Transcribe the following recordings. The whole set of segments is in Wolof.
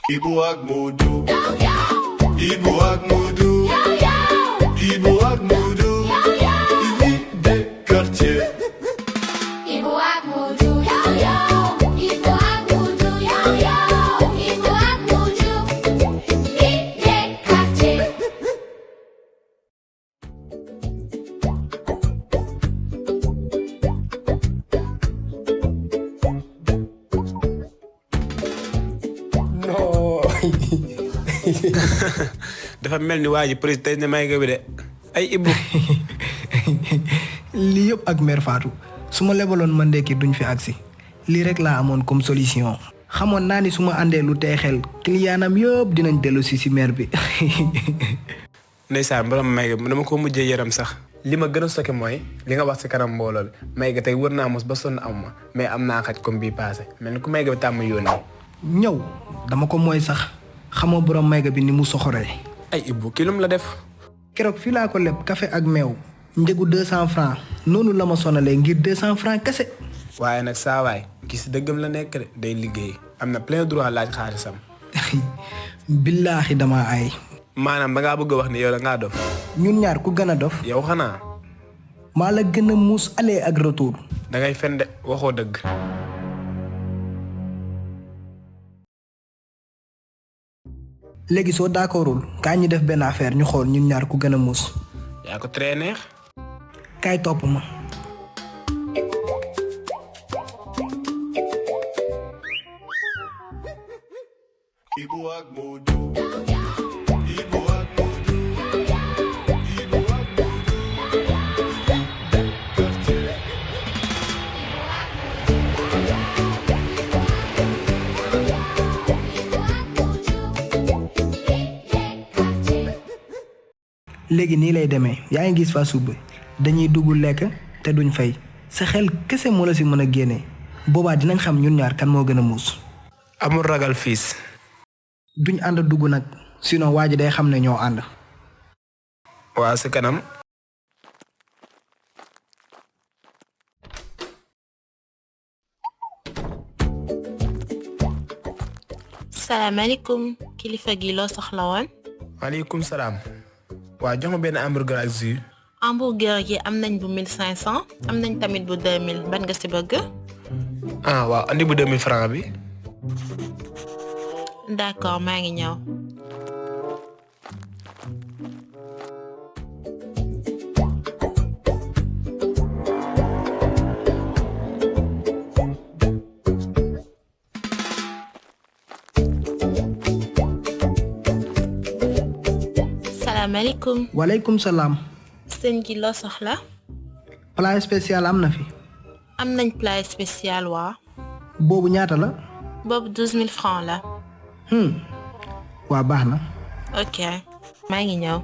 Ibu ak Modou. Ibu ak Modou. Ibu ak Modou. Vie des quartiers. Ibu ak Modou. Ibu ak Modou. Ibu ak Modou. Vie des quartiers. non dafa mel ni waa ji président ne may nga bi de ay Ibou. lii yëpp ak mère Fatou su ma lebaloon ma ndekki duñ fi agsi lii rek laa amoon comme solution xamoon naa ni su ma àndee lu tey xel clientam yëpp dinañ dellu si mère bi. ndeysaan borom may nga dama ko mujjee yaram sax. li ma gën a sokke mooy li nga wax ci kanam mbooloo bi may nga tey wër naa mos ba sonn am ma mais am naa xaj comme bii passé mel ni ku may nga bi tàmm yónnee. ñëw dama ko mooy sax xamoo borom mayga bi ni mu soxoree. ay Ibou kii lum la def. keroog fii laa ko leb café ak meew njëgu 200 francs noonu la ma sonalee ngir 200 francs kese. waaye nag saa waay kii si dëggam la nekk de day liggéey am na plein droit laaj xaalisam. billaahi dama ay. maanaam da ngaa bëgg a wax ni yow da ngaa dof. ñun ñaar ku gën a dof. yow xanaa. maa la gën a muus aller ak retour. da ngay fen de waxoo dëgg. léegi soo d'accordul kaay ñu def benn affaire ñu xool ñun ñaar ku gën a muus. yaa ko très neex. kaay topp ma. Ibu ak Modou. Ibu ak Modou. Ibu ak Modou. Vie des quartiers. léegi nii lay demee yaa ngi gis fa suba dañuy dugg lekk te duñ fay sa xel kese moo la si mën a génne boobaa dinañ xam ñun ñaar kan moo gën a muus. amul ragal fiis. duñ ànd dugg nag sinon waa ji day xam ne ñoo ànd. waa si kanam. salaamaaleykum kilifa gi loo soxla woon. waaleykum salaam. waa jox ma benn hamburger ak jus. hamburger yi am nañ bu 1500 am nañ tamit bu 2000 ban nga si bëgg. ah waaw andi bu 2000 francs bi. d'accord maa ngi ñëw. salaamaaleykum. waaleykum salaam. sëñ gi loo soxla. plat spécial am na fi. am nañ plat spécial waa. boobu ñaata la. boobu 12000 francs la. waa baax na. ok maa ngi ñëw.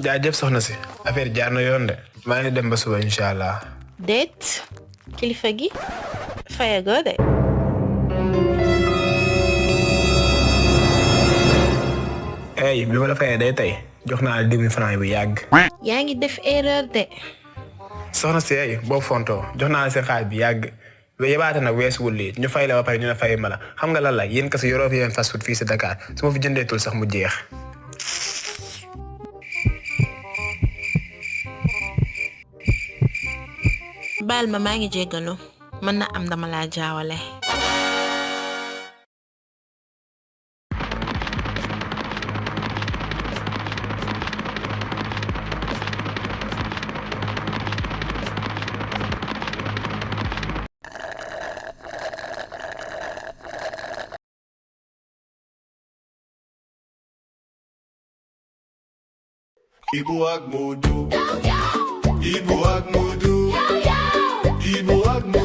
jaajëf soxna si affaire jaar na yoon de maa ngi dem ba suba incha allah. déet kilifa gi fayagoo de. ey bi ma la fayee day tey jox naa la 2000 francs bu yàgg. yaa ngi def erreur de. soxna si ey boo fontoo jox naa la seen xaalis bi yàgg yebaate nag weesuwul lii ñu fay la ba pare ñu ne fay ma la xam nga lan la yéen kese yoroo fi yéen fast food fii si Dakar su ma fi jëndeetul sax mu jeex. baal ma maa ngi jéggalu mën na am dama laa jaawale. Ibu ak Modou. Ibu ak Modou. Ibu ak Modou.